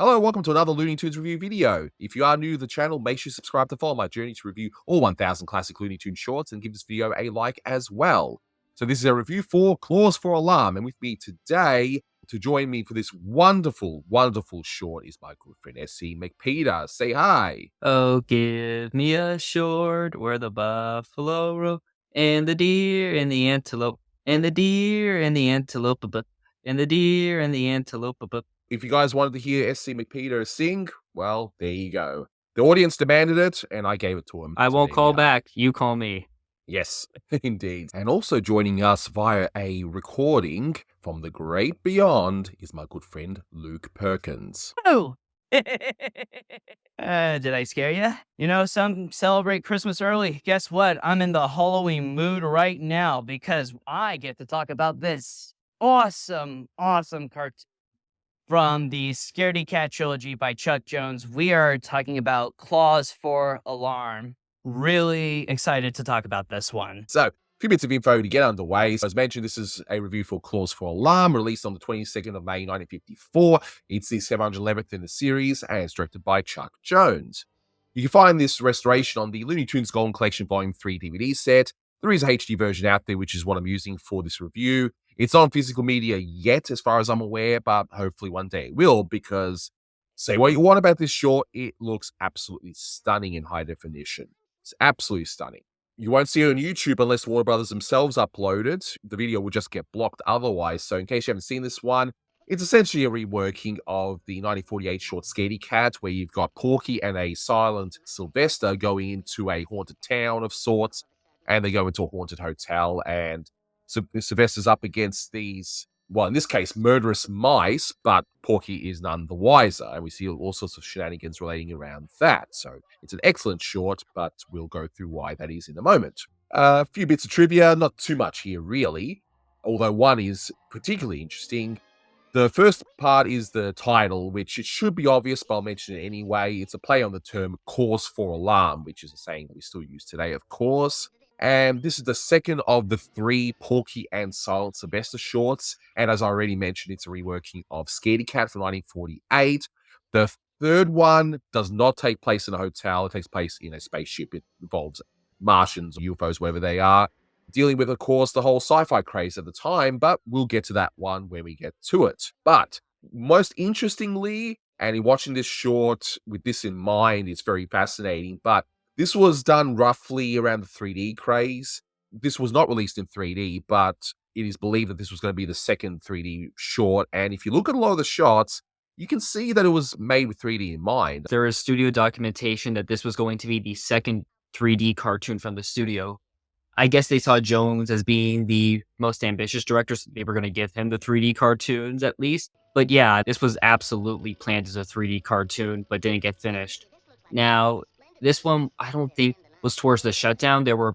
Hello, welcome to another Looney Tunes review video. If you are new to the channel, make sure you subscribe to follow my journey to review all 1000 classic Looney Tunes shorts and give this video a like as well. So this is a review for Claws for Alarm, and with me today to join me for this wonderful, wonderful short is my good friend SC MacPeter. Say hi. Oh, give me a short where the buffalo roam, and the deer and the antelope, and the deer and the antelope, and the deer and the antelope. If you guys wanted to hear SC MacPeter sing, well, there you go. The audience demanded it, and I gave it to him. I So won't there we call are. back. You call me. Yes, indeed. And also joining us via a recording from the great beyond is my good friend Luke Perkins. Oh! Did I scare you? You know, some celebrate Christmas early. Guess what? I'm in the Halloween mood right now because I get to talk about this awesome cartoon from the Scaredy Cat Trilogy by Chuck Jones. We are talking about Claws for Alarm. Really excited to talk about this one. So, a few bits of info to get underway. So, as mentioned, this is a review for Claws for Alarm, released on the 22nd of May 1954. It's the 711th in the series, and it's directed by Chuck Jones. You can find this restoration on the Looney Tunes Golden Collection Volume 3 DVD set. There is a HD version out there, which is what I'm using for this review. It's not on physical media yet, as far as I'm aware, but hopefully one day it will, because say what you want about this short, it looks absolutely stunning in high definition. It's absolutely stunning. You won't see it on YouTube unless Warner Brothers themselves upload it. The video will just get blocked otherwise. So in case you haven't seen this one, it's essentially a reworking of the 1948 short Scaredy Cat, where you've got Porky and a silent Sylvester going into a haunted town of sorts, and they go into a haunted hotel, and Sylvester's up against these, well, in this case, murderous mice, but Porky is none the wiser, and we see all sorts of shenanigans relating around that. So it's an excellent short, but we'll go through why that is in a moment. A few bits of trivia, not too much here really, although one is particularly interesting. The first part is the title, which it should be obvious, but I'll mention it anyway. It's a play on the term cause for alarm, which is a saying that we still use today, of course. And this is the second of the 3 Porky and Silent Sylvester shorts. And as I already mentioned, it's a reworking of Scaredy Cat from 1948. The third one does not take place in a hotel. It takes place in a spaceship. It involves Martians or UFOs, wherever they are, dealing with, of course, the whole sci-fi craze at the time, but we'll get to that one when we get to it. But most interestingly, and in watching this short with this in mind, it's very fascinating, but this was done roughly around the 3D craze. This was not released in 3D, but it is believed that this was going to be the second 3D short, and if you look at a lot of the shots, you can see that it was made with 3D in mind. There is studio documentation that this was going to be the second 3D cartoon from the studio. I guess they saw Jones as being the most ambitious director, so they were going to give him the 3D cartoons at least. But yeah, this was absolutely planned as a 3D cartoon, but didn't get finished. Now, this one, I don't think was towards the shutdown. There were,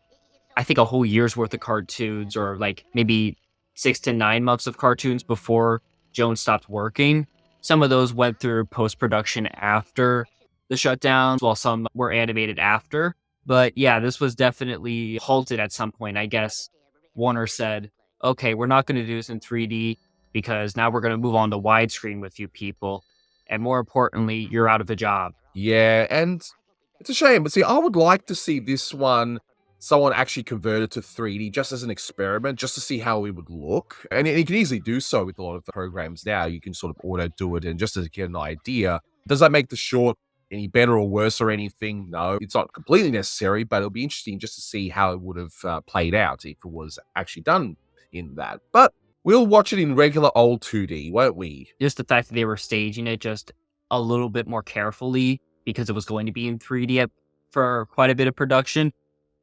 I think, a whole year's worth of cartoons, or like maybe 6 to 9 months of cartoons before Jones stopped working. Some of those went through post-production after the shutdown, while some were animated after. But yeah, this was definitely halted at some point. I guess Warner said, okay, we're not going to do this in 3D because now we're going to move on to widescreen with you people. And more importantly, you're out of a job. Yeah, and it's a shame, but see, I would like to see this one, someone actually converted to 3D just as an experiment, just to see how it would look. And you can easily do so with a lot of the programs now. You can sort of auto-do it, and just to get an idea, does that make the short any better or worse or anything? No, it's not completely necessary, but it'll be interesting just to see how it would have played out if it was actually done in that. But we'll watch it in regular old 2D, won't we? Just the fact that they were staging it just a little bit more carefully because it was going to be in 3D for quite a bit of production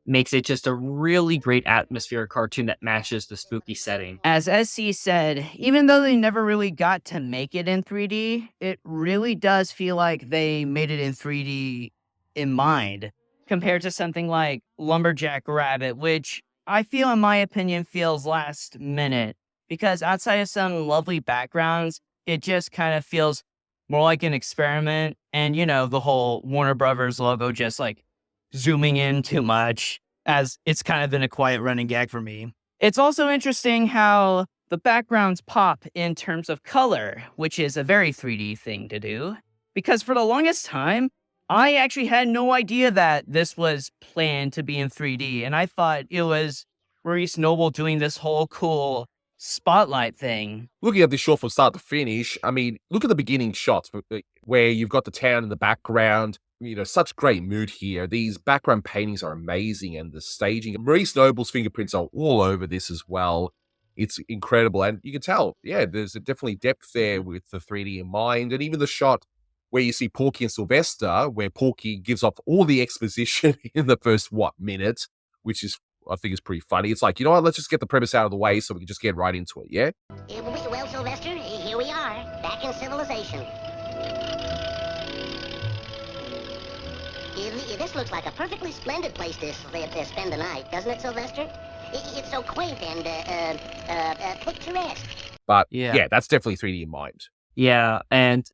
makes it just a really great atmospheric cartoon that matches the spooky setting. As SC said, even though they never really got to make it in 3D, it really does feel like they made it in 3D in mind, compared to something like Lumberjack Rabbit, which I feel, in my opinion, feels last minute, because outside of some lovely backgrounds, it just kind of feels more like an experiment, and, you know, the whole Warner Brothers logo just like zooming in too much, as it's kind of been a quiet running gag for me. It's also interesting how the backgrounds pop in terms of color, which is a very 3D thing to do. Because for the longest time, I actually had no idea that this was planned to be in 3D. And I thought it was Maurice Noble doing this whole cool spotlight thing. Looking at this short from start to finish, I mean, look at the beginning shots where you've got the town in the background. Such great mood here. These background paintings are amazing, and the staging. Maurice Noble's fingerprints are all over this as well. It's incredible, and you can tell, yeah, there's definitely depth there with the 3D in mind, and even the shot where you see Porky and Sylvester, where Porky gives up all the exposition in the first, minute, which is, I think, is pretty funny. It's like, you know what, let's just get the premise out of the way so we can just get right into it, yeah? Well, Sylvester, here we are, back in civilization. This looks like a perfectly splendid place to spend the night, doesn't it, Sylvester? It's so quaint and picturesque. But, Yeah. yeah, that's definitely 3D in mind. Yeah, and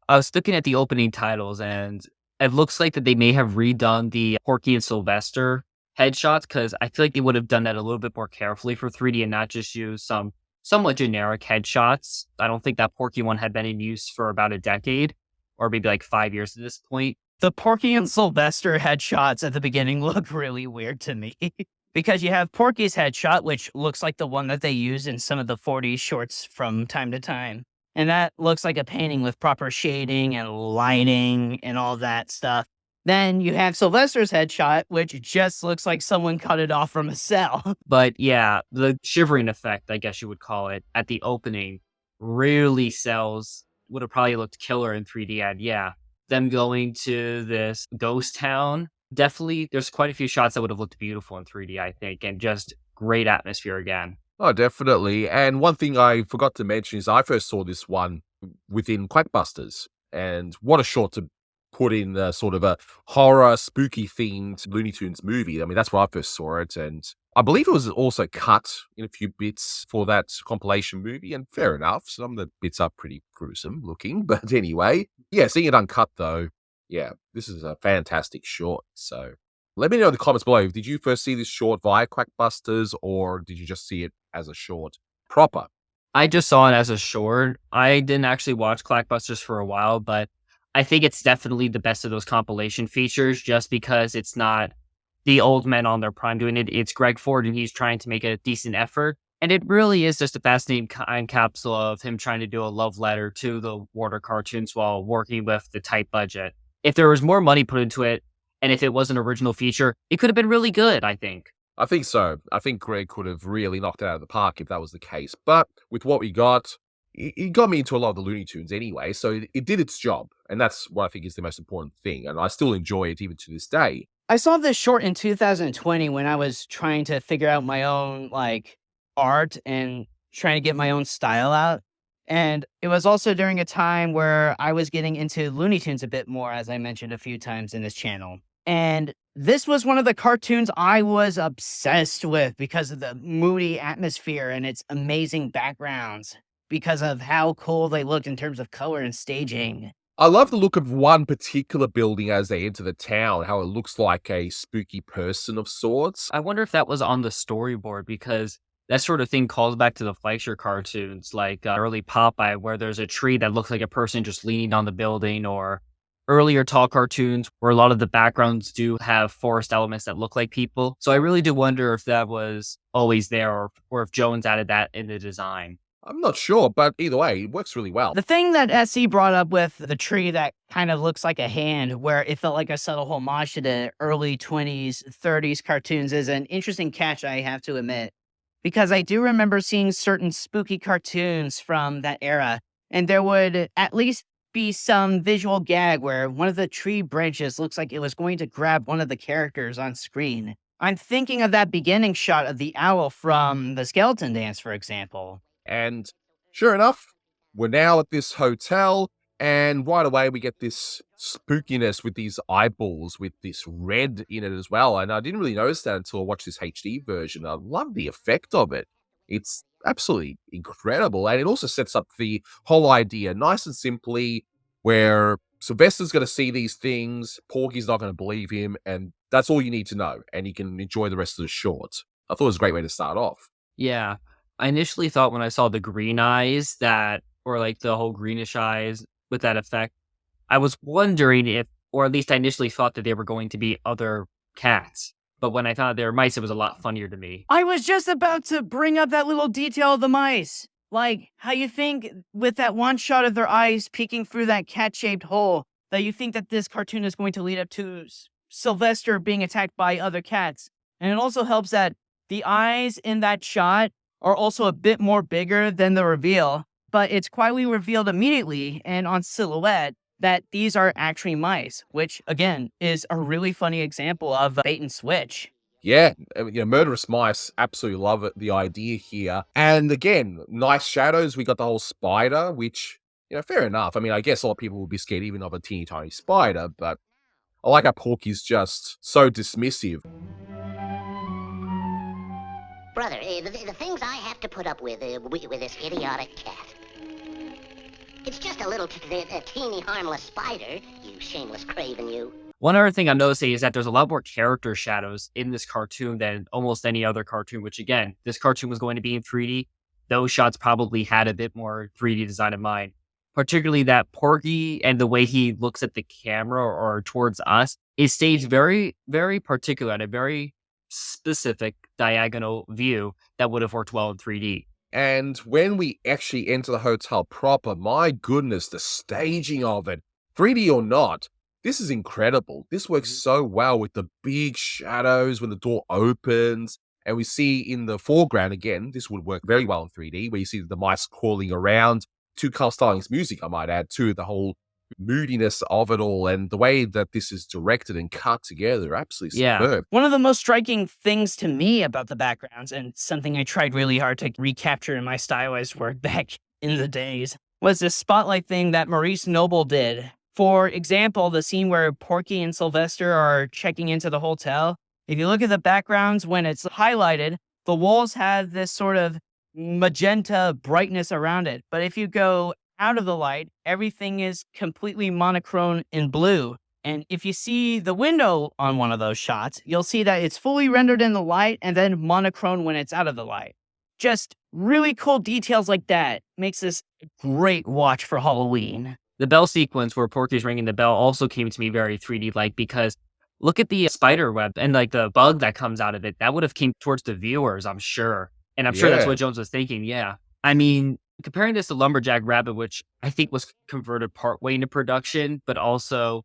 I was looking at the opening titles, and it looks like that they may have redone the Porky and Sylvester headshots, because I feel like they would have done that a little bit more carefully for 3D and not just use some somewhat generic headshots. I don't think that Porky one had been in use for about a decade, or maybe like 5 years at this point. The Porky and Sylvester headshots at the beginning look really weird to me. Because you have Porky's headshot, which looks like the one that they use in some of the 40s shorts from time to time. And that looks like a painting with proper shading and lighting and all that stuff. Then you have Sylvester's headshot, which just looks like someone cut it off from a cell. But yeah, the shivering effect, I guess you would call it, at the opening really sells. Would have probably looked killer in 3D. And yeah, them going to this ghost town. Definitely, there's quite a few shots that would have looked beautiful in 3D, I think, and just great atmosphere again. Oh, definitely. And one thing I forgot to mention is I first saw this one within Quackbusters. And what a short to put in sort of a horror, spooky themed Looney Tunes movie. I mean, that's where I first saw it. And I believe it was also cut in a few bits for that compilation movie. And fair enough, some of the bits are pretty gruesome looking. But anyway, yeah, seeing it uncut though, yeah, this is a fantastic short. So let me know in the comments below. Did you first see this short via Quackbusters, or did you just see it as a short proper? I just saw it as a short. I didn't actually watch Clackbusters for a while, but I think it's definitely the best of those compilation features just because it's not the old men on their prime doing it. It's Greg Ford, and he's trying to make a decent effort. And it really is just a fascinating time capsule of him trying to do a love letter to the Warner cartoons while working with the tight budget. If there was more money put into it, and if it was an original feature, it could have been really good, I think. I think so. I think Greg could have really knocked it out of the park if that was the case. But with what we got, it got me into a lot of the Looney Tunes anyway, so it did its job. And that's what I think is the most important thing. And I still enjoy it even to this day. I saw this short in 2020 when I was trying to figure out my own art and trying to get my own style out. And it was also during a time where I was getting into Looney Tunes a bit more, as I mentioned a few times in this channel. And this was one of the cartoons I was obsessed with because of the moody atmosphere and its amazing backgrounds, because of how cool they looked in terms of color and staging. I love the look of one particular building as they enter the town, how it looks like a spooky person of sorts. I wonder if that was on the storyboard, because that sort of thing calls back to the Fleischer cartoons, like early Popeye, where there's a tree that looks like a person just leaning on the building, or earlier tall cartoons where a lot of the backgrounds do have forest elements that look like people. So I really do wonder if that was always there, or if Jones added that in the design. I'm not sure, but either way, it works really well. The thing that SC brought up with the tree that kind of looks like a hand, where it felt like a subtle homage to the early 20s, 30s cartoons, is an interesting catch, I have to admit. Because I do remember seeing certain spooky cartoons from that era, and there would at least be some visual gag where one of the tree branches looks like it was going to grab one of the characters on screen. I'm thinking of that beginning shot of the owl from the Skeleton Dance, for example. And sure enough, we're now at this hotel, and right away we get this spookiness with these eyeballs with this red in it as well. And I didn't really notice that until I watched this HD version. I love the effect of it. It's absolutely incredible. And it also sets up the whole idea nice and simply, where Sylvester's going to see these things, Porky's not going to believe him, and that's all you need to know. And you can enjoy the rest of the short. I thought it was a great way to start off. Yeah. I initially thought when I saw the green eyes or like the whole greenish eyes with that effect, I was wondering if, or at least I initially thought that they were going to be other cats. But when I found out they were mice, it was a lot funnier to me. I was just about to bring up that little detail of the mice. Like, how you think with that one shot of their eyes peeking through that cat-shaped hole, that you think that this cartoon is going to lead up to Sylvester being attacked by other cats. And it also helps that the eyes in that shot are also a bit more bigger than the reveal, but it's quietly revealed immediately and on silhouette that these are actually mice, which, again, is a really funny example of bait and switch. Yeah, murderous mice, absolutely love it, the idea here. And again, nice shadows. We got the whole spider, which, fair enough. I mean, I guess a lot of people would be scared even of a teeny tiny spider, but I like how Porky's just so dismissive. Brother, the things I have to put up with this idiotic cat. It's just a little teeny harmless spider, you shameless craven, you. One other thing I'm noticing is that there's a lot more character shadows in this cartoon than almost any other cartoon, which again, this cartoon was going to be in 3D. Those shots probably had a bit more 3D design in mind. Particularly that Porky and the way he looks at the camera or towards us is staged very, very particular at a very specific diagonal view that would have worked well in 3D. And when we actually enter the hotel proper, my goodness, the staging of it, 3D or not, this is incredible. This works so well with the big shadows when the door opens. And we see in the foreground, again, this would work very well in 3D, where you see the mice crawling around to Carl Stalling's music, I might add, to the whole moodiness of it all and the way that this is directed and cut together. Absolutely superb. One of the most striking things to me about the backgrounds, and something I tried really hard to recapture in my stylized work back in the days, was this spotlight thing that Maurice Noble did. For example, the scene where Porky and Sylvester are checking into the hotel. If you look at the backgrounds when it's highlighted, the walls have this sort of magenta brightness around it. But if you go out of the light, everything is completely monochrome in blue. And if you see the window on one of those shots, you'll see that it's fully rendered in the light and then monochrome when it's out of the light. Just really cool details like that makes this a great watch for Halloween. The bell sequence where Porky's ringing the bell also came to me very 3D-like because look at the spider web and like the bug that comes out of it. That would have came towards the viewers, I'm sure. And I'm sure that's what Jones was thinking. Yeah. I mean, comparing this to Lumberjack Rabbit, which I think was converted partway into production, but also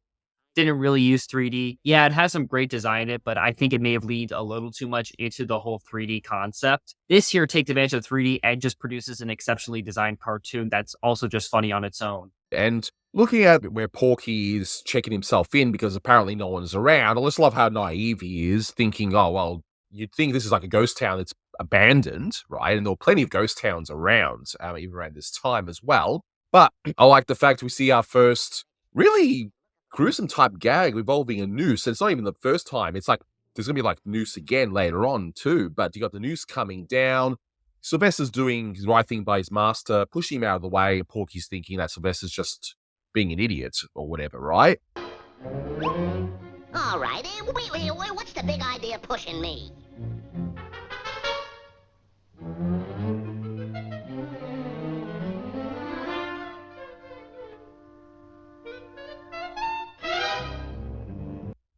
didn't really use 3D. Yeah, it has some great design in it, but I think it may have leaned a little too much into the whole 3D concept. This here takes advantage of 3D and just produces an exceptionally designed cartoon that's also just funny on its own. And looking at where Porky is checking himself in because apparently no one's around, I just love how naive he is, thinking, oh, well, you'd think this is like a ghost town that's abandoned, right? And there were plenty of ghost towns around, even around this time as well. But I like the fact we see our first really gruesome type gag involving a noose. And it's not even the first time. It's like there's going to be like noose again later on too. But you got the noose coming down. Sylvester's doing the right thing by his master, pushing him out of the way. Porky's thinking that Sylvester's just being an idiot or whatever, right? All right. Wait, what's the big idea pushing me?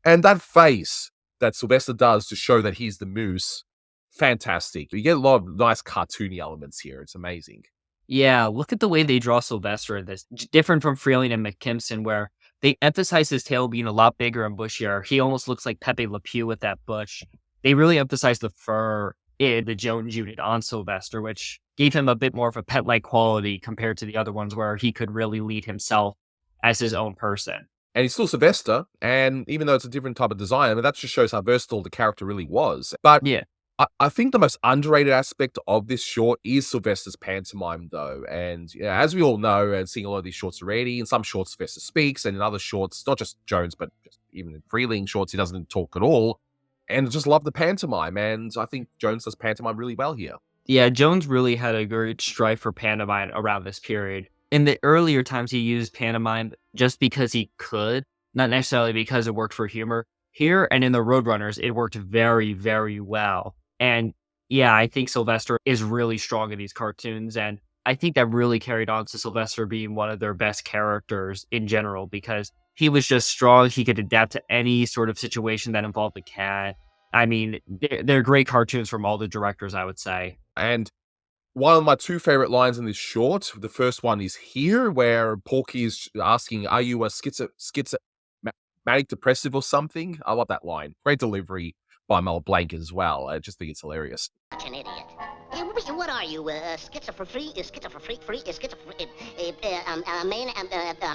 And that face that Sylvester does to show that he's the moose, fantastic. You get a lot of nice cartoony elements here. It's amazing. Yeah, look at the way they draw Sylvester in this. Different from Freeling and McKimson, where they emphasize his tail being a lot bigger and bushier. He almost looks like Pepe Le Pew with that bush. They really emphasize the fur in the Jones unit on Sylvester, which gave him a bit more of a pet-like quality compared to the other ones where he could really lead himself as his own person. And he's still Sylvester, and even though it's a different type of design, I mean, that just shows how versatile the character really was. But yeah, I think the most underrated aspect of this short is Sylvester's pantomime, though. And as we all know, and seeing a lot of these shorts already, in some shorts Sylvester speaks, and in other shorts, not just Jones, but just even in Freeling shorts, he doesn't talk at all. And I just love the pantomime, and I think Jones does pantomime really well here. Yeah, Jones really had a great strive for pantomime around this period. In the earlier times, he used pantomime just because he could, not necessarily because it worked for humor. Here and in the Roadrunners, it worked very, very well. And yeah, I think Sylvester is really strong in these cartoons. And I think that really carried on to Sylvester being one of their best characters in general because he was just strong. He could adapt to any sort of situation that involved a cat. I mean, they're great cartoons from all the directors, I would say. And one of my two favorite lines in this short, the first one is here, where Porky is asking, "Are you a manic depressive or something?" I love that line. Great delivery by Mel Blanc as well. I just think it's hilarious. Such an idiot. What are you,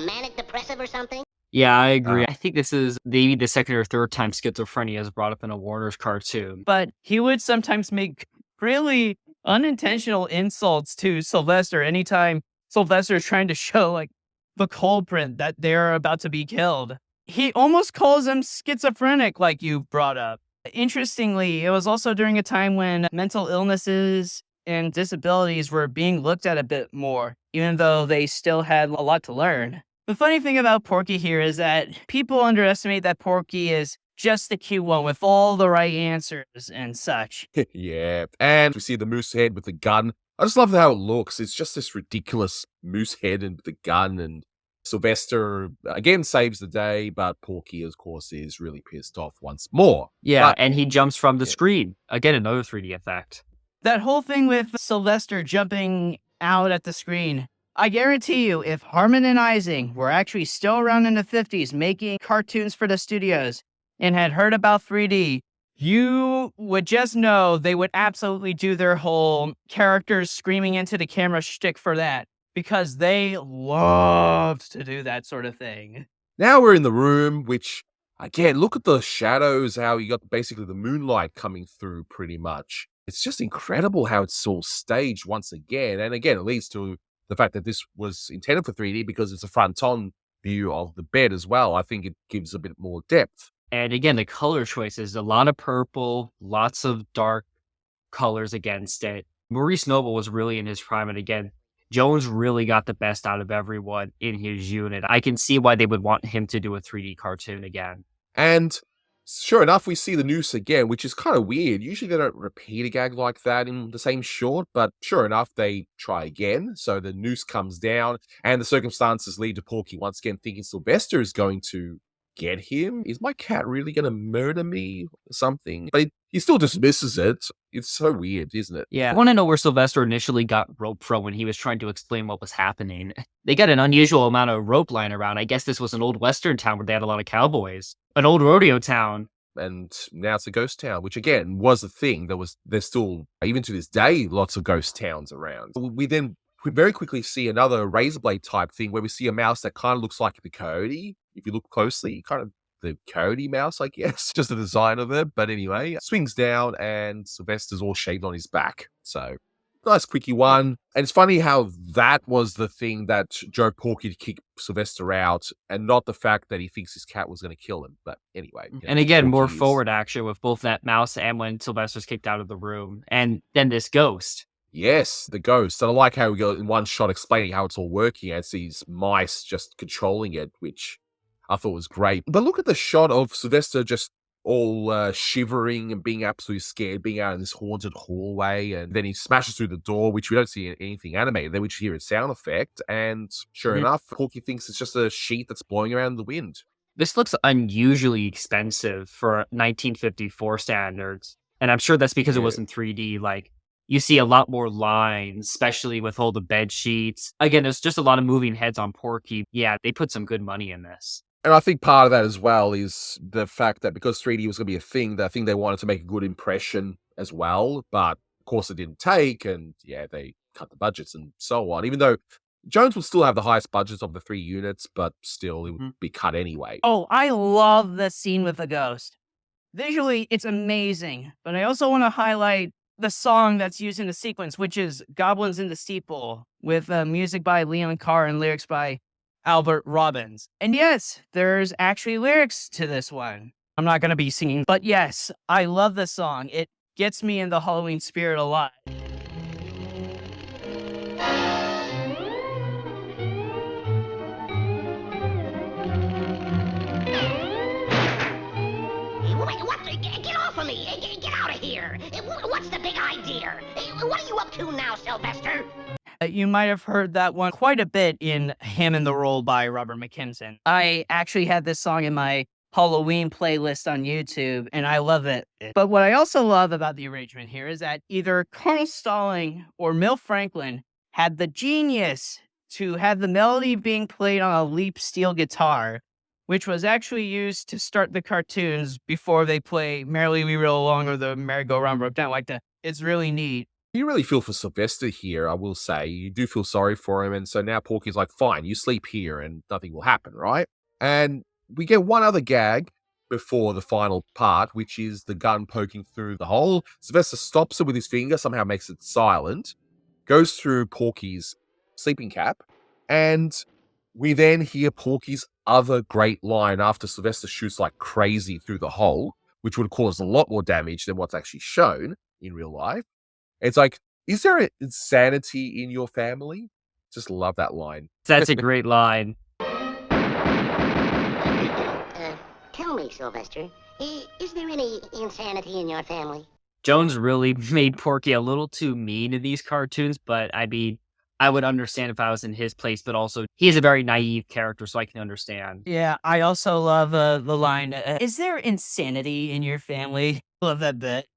manic depressive or something? Yeah, I agree. I think this is maybe the second or third time schizophrenia is brought up in a Warner's cartoon. But he would sometimes make really unintentional insults to Sylvester anytime Sylvester is trying to show like the culprit that they're about to be killed. He almost calls him schizophrenic, like you brought up. Interestingly, it was also during a time when mental illnesses and disabilities were being looked at a bit more, even though they still had a lot to learn. The funny thing about Porky here is that people underestimate that Porky is just the cute one with all the right answers and such. Yeah, and we see the moose head with the gun. I just love how it looks. It's just this ridiculous moose head and the gun, and Sylvester again saves the day, but Porky, of course, is really pissed off once more. Yeah, and he jumps from the screen. Again, another 3D effect. That whole thing with Sylvester jumping out at the screen, I guarantee you, if Harmon and Ising were actually still around in the 50s making cartoons for the studios and had heard about 3D, you would just know they would absolutely do their whole characters screaming into the camera shtick for that, because they loved to do that sort of thing. Now we're in the room, which, again, look at the shadows, how you got basically the moonlight coming through pretty much. It's just incredible how it's all staged once again. And again, it leads to the fact that this was intended for 3D because it's a front-on view of the bed as well. I think it gives a bit more depth. And again, the color choices, a lot of purple, lots of dark colors against it. Maurice Noble was really in his prime. And again, Jones really got the best out of everyone in his unit. I can see why they would want him to do a 3D cartoon again. And sure enough, we see the noose again, which is kind of weird. Usually they don't repeat a gag like that in the same short, but sure enough, they try again. So the noose comes down, and the circumstances lead to Porky once again thinking Sylvester is going to get him. Is my cat really going to murder me or something? But he still dismisses it. It's so weird, isn't it? Yeah. I want to know where Sylvester initially got rope from when he was trying to explain what was happening. They got an unusual amount of rope lying around. I guess this was an old Western town where they had a lot of cowboys. An old rodeo town. And now it's a ghost town, which again was a thing. There's still, even to this day, lots of ghost towns around. We then very quickly see another razor blade type thing where we see a mouse that kind of looks like the coyote. If you look closely, kind of the coyote mouse, I guess, just the design of it. But anyway, swings down and Sylvester's all shaved on his back. So nice quickie one. And it's funny how that was the thing that drove Porky to kick Sylvester out and not the fact that he thinks his cat was going to kill him. But anyway. And again, more forward action with both that mouse and when Sylvester's kicked out of the room. And then this ghost. Yes, the ghost. And I like how we go in one shot explaining how it's all working as these mice just controlling it, which I thought was great. But look at the shot of Sylvester just all shivering and being absolutely scared, being out in this haunted hallway. And then he smashes through the door, which we don't see anything animated. Then we just hear a sound effect. And sure enough, Porky thinks it's just a sheet that's blowing around in the wind. This looks unusually expensive for 1954 standards. And I'm sure that's because it was in 3D. Like, you see a lot more lines, especially with all the bed sheets. Again, there's just a lot of moving heads on Porky. Yeah, they put some good money in this. And I think part of that as well is the fact that because 3D was going to be a thing, I think they wanted to make a good impression as well. But of course it didn't take, and yeah, they cut the budgets and so on. Even though Jones would still have the highest budgets of the 3 units, but still it would be cut anyway. Oh, I love the scene with the ghost. Visually, it's amazing. But I also want to highlight the song that's used in the sequence, which is Goblins in the Steeple, with music by Leon Carr and lyrics by Albert Robbins. And yes, there's actually lyrics to this one. I'm not going to be singing, but yes, I love the song. It gets me in the Halloween spirit a lot. Get off of me! Get out of here! What's the big idea? What are you up to now, Sylvester? You might have heard that one quite a bit in Hammond the Roll by Robert McKimson. I actually had this song in my Halloween playlist on YouTube, and I love it. But what I also love about the arrangement here is that either Colonel Stalling or Mill Franklin had the genius to have the melody being played on a leap steel guitar, which was actually used to start the cartoons before they play Merrily We Roll Along or the Merry-Go-Round Broke Down like that. It's really neat. You really feel for Sylvester here, I will say. You do feel sorry for him, and so now Porky's like, fine, you sleep here and nothing will happen, right? And we get one other gag before the final part, which is the gun poking through the hole. Sylvester stops it with his finger, somehow makes it silent, goes through Porky's sleeping cap, and we then hear Porky's other great line after Sylvester shoots like crazy through the hole, which would cause a lot more damage than what's actually shown in real life. It's like, is there insanity in your family? Just love that line. That's a great line. Tell me, Sylvester, is there any insanity in your family? Jones really made Porky a little too mean in these cartoons, but I mean, I would understand if I was in his place, but also he is a very naive character, so I can understand. Yeah, I also love the line, is there insanity in your family? Love that bit.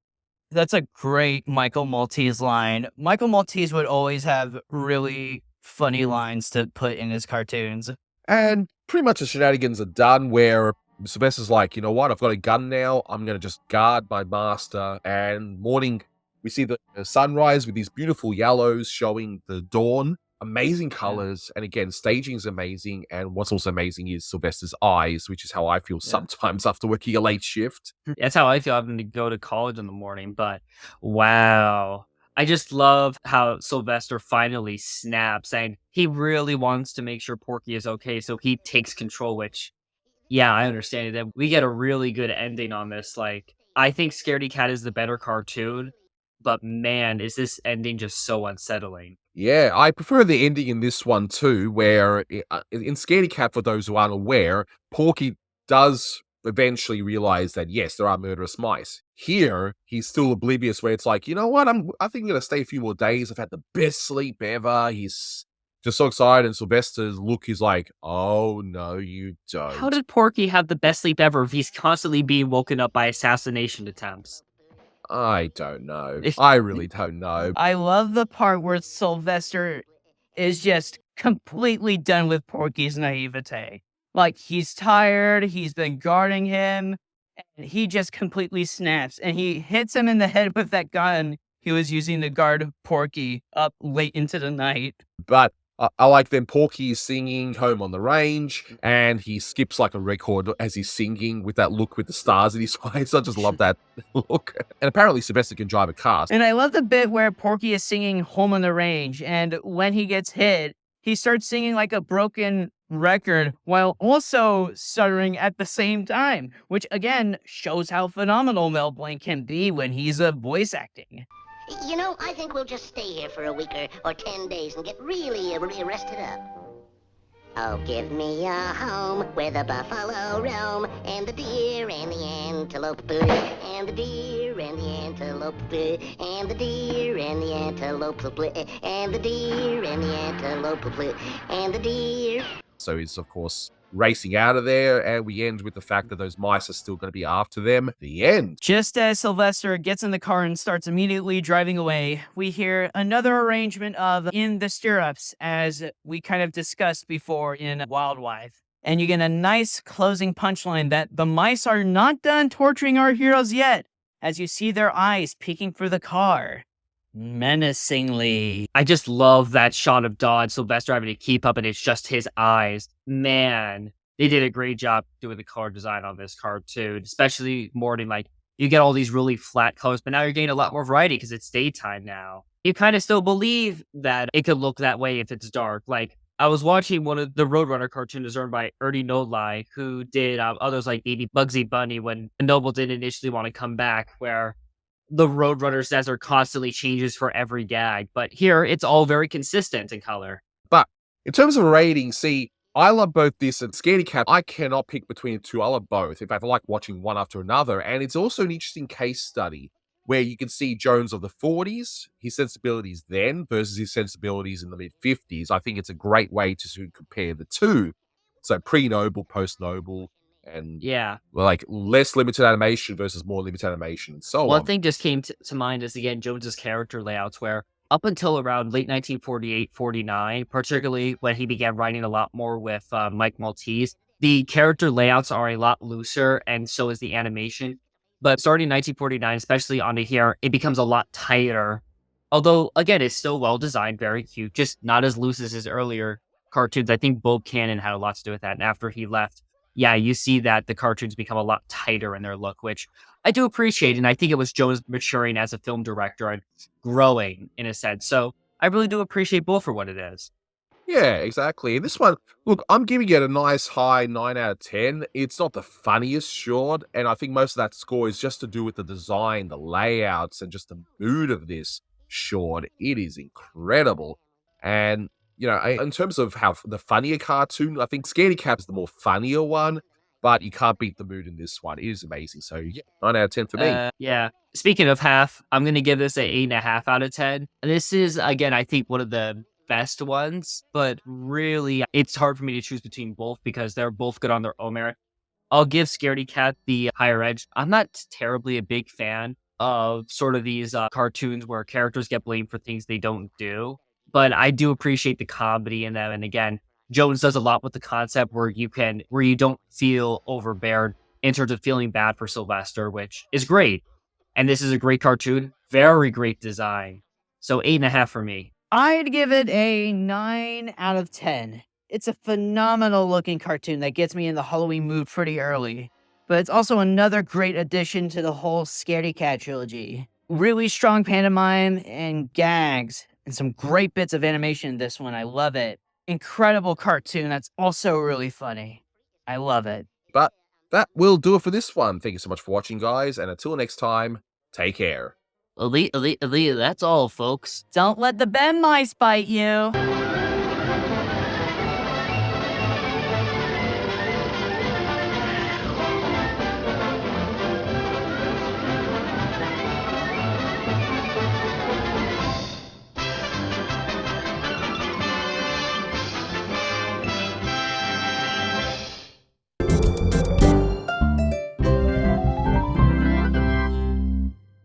That's a great Michael Maltese line. Michael Maltese would always have really funny lines to put in his cartoons. And pretty much the shenanigans are done where Sylvester's like, you know what, I've got a gun now. I'm going to just guard my master. And morning, we see the sunrise with these beautiful yellows showing the dawn. Amazing colors. And again, staging is amazing. And what's also amazing is Sylvester's eyes, which is how I feel sometimes after working a late shift. That's how I feel having to go to college in the morning. But wow. I just love how Sylvester finally snaps, saying he really wants to make sure Porky is okay, so he takes control, which, yeah, I understand it. We get a really good ending on this. Like, I think Scaredy Cat is the better cartoon, but man, is this ending just so unsettling. Yeah, I prefer the ending in this one too, where in Scaredy Cat, for those who aren't aware, Porky does eventually realize that, yes, there are murderous mice. Here, he's still oblivious, where it's like, you know what, I think I'm going to stay a few more days. I've had the best sleep ever. He's just so excited, and Sylvester's look is like, oh, no, you don't. How did Porky have the best sleep ever if he's constantly being woken up by assassination attempts? I don't know. I really don't know. I love the part where Sylvester is just completely done with Porky's naivete. Like, he's tired, he's been guarding him, and he just completely snaps, and he hits him in the head with that gun he was using to guard Porky up late into the night. But I like then Porky is singing Home on the Range, and he skips like a record as he's singing with that look with the stars in his eyes. I just love that look. And apparently Sylvester can drive a car. And I love the bit where Porky is singing Home on the Range, and when he gets hit, he starts singing like a broken record while also stuttering at the same time, which again shows how phenomenal Mel Blanc can be when he's voice acting. You know, I think we'll just stay here for a week or 10 days and get really rested up. Oh, give me a home where the buffalo roam, and the deer and the antelope, and the deer and the antelope, and the deer and the antelope, and the deer and the antelope, and the deer. So he's, of course, racing out of there, and we end with the fact that those mice are still going to be after them. The end. Just as Sylvester gets in the car and starts immediately driving away, we hear another arrangement of In the Stirrups, as we kind of discussed before in Wild Wife. And you get a nice closing punchline that the mice are not done torturing our heroes yet, as you see their eyes peeking through the car. Menacingly. I just love that shot of Dodd, Sylvester having to keep up, and it's just his eyes. Man, they did a great job doing the color design on this cartoon, especially morning. Like, you get all these really flat colors, but now you're getting a lot more variety because it's daytime now. You kind of still believe that it could look that way if it's dark. Like, I was watching one of the Roadrunner cartoons designed by Ernie Nodli, who did others like Baby Bugsy Bunny when Noble didn't initially want to come back, where the Roadrunner desert constantly changes for every gag, but here it's all very consistent in color. But in terms of rating, see, I love both this and Scaredy Cat. I cannot pick between the two. I love both. In fact, I like watching one after another, and it's also an interesting case study where you can see Jones of the 40s, his sensibilities then versus his sensibilities in the mid 50s. I think it's a great way to sort of compare the two. So pre-Noble, post-Noble, and Yeah. like less limited animation versus more limited animation and so One on. thing just came to mind is, again, Jones's character layouts, where up until around late 1948, 49, particularly when he began writing a lot more with Mike Maltese, the character layouts are a lot looser, and so is the animation. But starting in 1949, especially onto here, it becomes a lot tighter. Although, again, it's still well designed, very cute, just not as loose as his earlier cartoons. I think Bob Cannon had a lot to do with that. And after he left, yeah, you see that the cartoons become a lot tighter in their look, which I do appreciate. And I think it was Jones maturing as a film director and growing in a sense. So I really do appreciate both for what it is. Yeah, exactly. This one, look, I'm giving it a nice high 9 out of 10. It's not the funniest short, and I think most of that score is just to do with the design, the layouts, and just the mood of this short. It is incredible. And, in terms of how the funnier cartoon, I think Scaredy Cat is the more funnier one, but you can't beat the mood in this one. It is amazing. So, yeah, 9 out of 10 for me. Yeah. Speaking of half, I'm going to give this a 8.5 out of 10. This is, again, I think one of the best ones, but really it's hard for me to choose between both because they're both good on their own merit. I'll give Scaredy Cat the higher edge. I'm not terribly a big fan of sort of these cartoons where characters get blamed for things they don't do, but I do appreciate the comedy in them. And again, Jones does a lot with the concept where you don't feel overbeared in terms of feeling bad for Sylvester, which is great. And this is a great cartoon, very great design. So 8.5 for me. I'd give it a 9 out of 10. It's a phenomenal looking cartoon that gets me in the Halloween mood pretty early. But it's also another great addition to the whole Scaredy Cat trilogy. Really strong pantomime and gags, and some great bits of animation in this one. I love it. Incredible cartoon that's also really funny. I love it. But that will do it for this one. Thank you so much for watching, guys, and until next time, take care. Elite, that's all, folks. Don't let the Ben mice bite you.